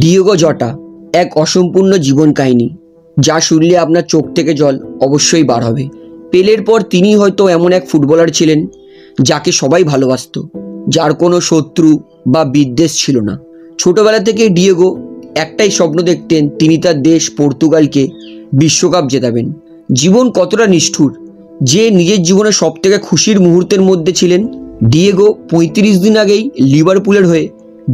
Diego জটা এক অসম্পূর্ণ জীবন কাহিনী, যা শুনলে আপনার চোখ থেকে জল অবশ্যই বার হবে। পেলের পর তিনি হয়তো এমন এক ফুটবলার ছিলেন যাকে সবাই ভালোবাসত, যার কোনো শত্রু বা বিদ্বেষ ছিল না। ছোটবেলা থেকে ডিয়েগো একটাই স্বপ্ন দেখতেন, তিনি তার দেশ পর্তুগালকে বিশ্বকাপ জেতাবেন। জীবন কতটা নিষ্ঠুর যে নিজের জীবনে সবথেকে খুশির মুহূর্তের মধ্যে ছিলেন। ডিয়েগো ৩৫ দিন আগেই লিভারপুলের হয়ে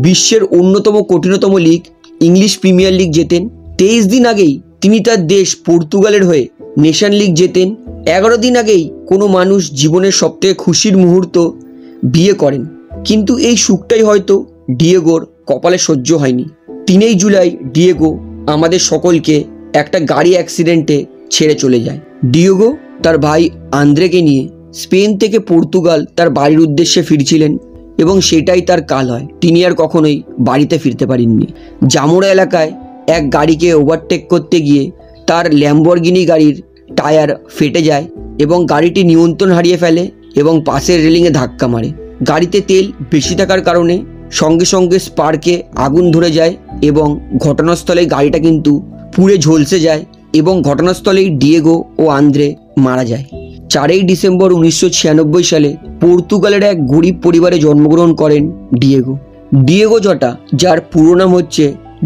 বিশ্বের অন্যতম কঠিনতম লিগ ইংলিশ প্রিমিয়ার লিগ জেতেন। ২৩ দিন আগেই তিনি তার দেশ পর্তুগালের হয়ে নেশন লিগ জেতেন। ১১ দিন আগেই কোনো মানুষ জীবনের সবথেকে খুশির মুহূর্ত বিয়ে করেন, কিন্তু এই সুখটাই হয়তো ডিয়েগোর কপালে সহ্য হয়নি। ৩ জুলাই ডিয়েগো আমাদের সকলকে একটা গাড়ি অ্যাক্সিডেন্টে ছেড়ে চলে যায়। ডিয়েগো তার ভাই আন্দ্রেকে নিয়ে স্পেন থেকে পর্তুগাল তার বাড়ির উদ্দেশ্যে ফিরছিলেন এবং সেটাই তার কাল হয়। তিনি আর কখনোই বাড়িতে ফিরতে পারেননি। জামোরা এলাকায় এক গাড়িকে ওভারটেক করতে গিয়ে তার ল্যাম্বরগিনি গাড়ির টায়ার ফেটে যায় এবং গাড়িটি নিয়ন্ত্রণ হারিয়ে ফেলে এবং পাশের রেলিংয়ে ধাক্কা মারে। গাড়িতে তেল বেশি থাকার কারণে সঙ্গে সঙ্গে স্পার্কে আগুন ধরে যায় এবং ঘটনাস্থলে গাড়িটা কিন্তু পুড়ে ঝলসে যায় এবং ঘটনাস্থলেই ডিয়েগো ও আন্দ্রে মারা যায়। ৪ ডিসেম্বর ১৯৯৬ সালে পর্তুগালের এক গরিব পরিবারে জন্মগ্রহণ করেন ডিয়েগো। ডিয়েগো জটা, যার পুরো নাম হচ্ছে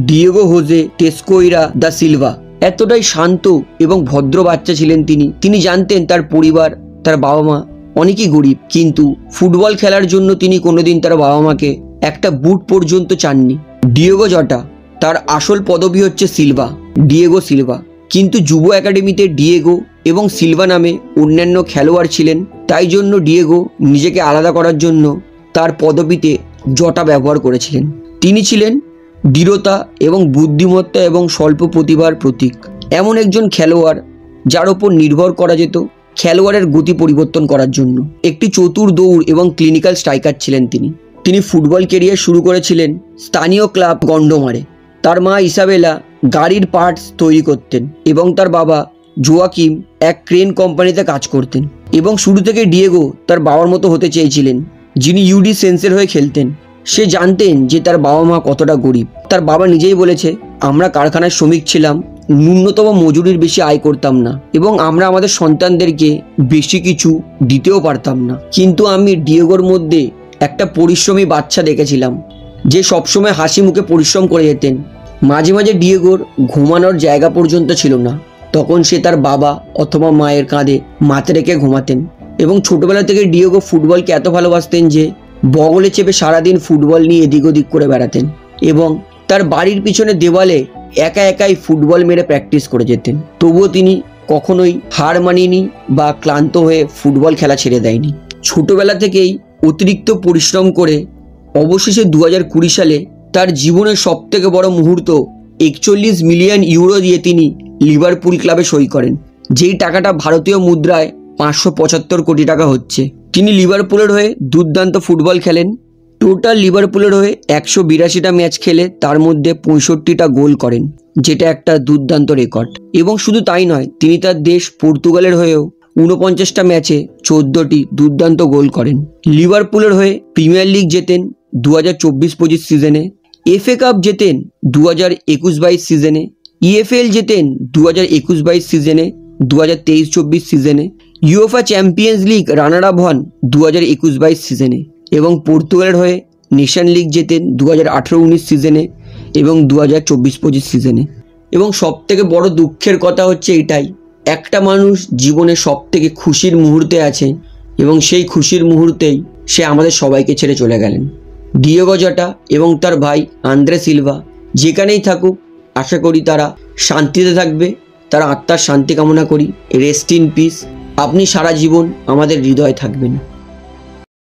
ডিয়েগো হোজে টেসকোইরা দা সিলভা, এতটাই শান্ত এবং ভদ্র বাচ্চা ছিলেন তিনি জানতেন তার পরিবার, তার বাবা মা অনেকই গরিব, কিন্তু ফুটবল খেলার জন্য তিনি কোনোদিন তার বাবা মাকে একটা বুট পর্যন্ত চাননি। ডিয়েগো জটা, তার আসল পদবি হচ্ছে সিলভা, ডিয়েগো সিলভা, কিন্তু যুব একাডেমিতে ডিয়েগো এবং সিলভা নামে অন্যান্য খেলোয়াড় ছিলেন। তাই জন্য ডিয়েগো নিজেকে আলাদা করার জন্য তার পদবিতে জটা ব্যবহার করেছিলেন। তিনি ছিলেন দৃঢ়তা এবং বুদ্ধিমত্তা এবং স্বল্প প্রতিভার প্রতীক। এমন একজন খেলোয়াড় যার ওপর নির্ভর করা যেত খেলোয়াড়ের গতি পরিবর্তন করার জন্য। একটি চতুর দৌড় এবং ক্লিনিক্যাল স্ট্রাইকার ছিলেন তিনি ফুটবল ক্যারিয়ার শুরু করেছিলেন স্থানীয় ক্লাব গন্ডোমারে। তার মা ইসাবেলা গাড়ির পার্টস তৈরি করতেন এবং তার বাবা জোয়াকিম এক ক্রেন কোম্পানিতে কাজ করতেন। এবং শুরু থেকে ডিয়েগো তার বাবার মতো হতে চেয়েছিলেন, যিনি ইউডি সেন্সের হয়ে খেলতেন। সে জানতেন যে তার বাবা মা কতটা গরিব। তার বাবা নিজেই বলেছে, আমরা কারখানার শ্রমিক ছিলাম, ন্যূনতম মজুরির বেশি আয় করতাম না এবং আমরা আমাদের সন্তানদেরকে বেশি কিছু দিতেও পারতাম না। কিন্তু আমি ডিয়েগোর মধ্যে একটা পরিশ্রমী বাচ্চা দেখেছিলাম, যে সবসময় হাসি মুখে পরিশ্রম করে যেতেন। মাঝে মাঝে ডিয়েগোর ঘুমানোর জায়গা পর্যন্ত ছিল না, তখন সে তার বাবা অথবা মায়ের কাঁধে মাথা রেখে ঘুমাতেন। এবং ছোটবেলা থেকে ডিয়েগো ফুটবলকে এত ভালোবাসতেন যে বগলে চেপে সারাদিন ফুটবল নিয়ে এদিক ওদিক করে বেড়াতেন এবং তার বাড়ির পিছনে দেওয়ালে একাই ফুটবল মেরে প্র্যাকটিস করে যেতেন। তবুও তিনি কখনোই হার মানিয়েনি বা ক্লান্ত হয়ে ফুটবল খেলা ছেড়ে দেয়নি। ছোটবেলা থেকেই অতিরিক্ত পরিশ্রম করে অবশেষে ২০২০ সালে তার জীবনের সবথেকে বড় মুহূর্ত ৪১ মিলিয়ন ইউরো দিয়ে তিনি লিভারপুল ক্লাবে সই করেন, যেই টাকাটা ভারতীয় মুদ্রায় ৫৭৫ কোটি টাকা হচ্ছে। তিনি লিভারপুলের হয়ে দুর্দান্ত ফুটবল খেলেন। টোটাল লিভারপুলের হয়ে ১৮২টা ম্যাচ খেলে তার মধ্যে ৬৫টা গোল করেন, যেটা একটা দুর্দান্ত রেকর্ড। এবং শুধু তাই নয়, তিনি তার দেশ পর্তুগালের হয়েও ৪৯টা ম্যাচে ১৪টি দুর্দান্ত গোল করেন। লিভারপুলের হয়ে প্রিমিয়ার লিগ জেতেন ২০২৪-২৫ সিজনে, এফএ কাপ জেতেন ২০২১-২২ সিজনে, ইএফএল জেতেন ২০২১-২২ সিজনে, ২০২৩-২৪ সিজনে, UEFA champions league runner up হন ২০২১-২২ সিজনে এবং পর্তুগালের হয়ে নেশন লিগ জেতেন ২০১৮-১৯ সিজনে এবং ২০২৪-২৫ সিজনে। এবং সবথেকে বড় দুঃখের কথা হচ্ছে এটাই, একটা মানুষ জীবনে সবথেকে খুশির মুহূর্তে আছে এবং সেই খুশির মুহূর্তেই সে আমাদের সবাইকে ছেড়ে চলে গেলেন। ডিয়েগো জটা এবং তার ভাই আন্দ্রে সিলভা যেখানেই থাকুক, আশা করি তারা শান্তিতে থাকবে। তার আত্মার শান্তি কামনা করি। Rest in peace. আপনি সারা জীবন আমাদের হৃদয়ে থাকবেন।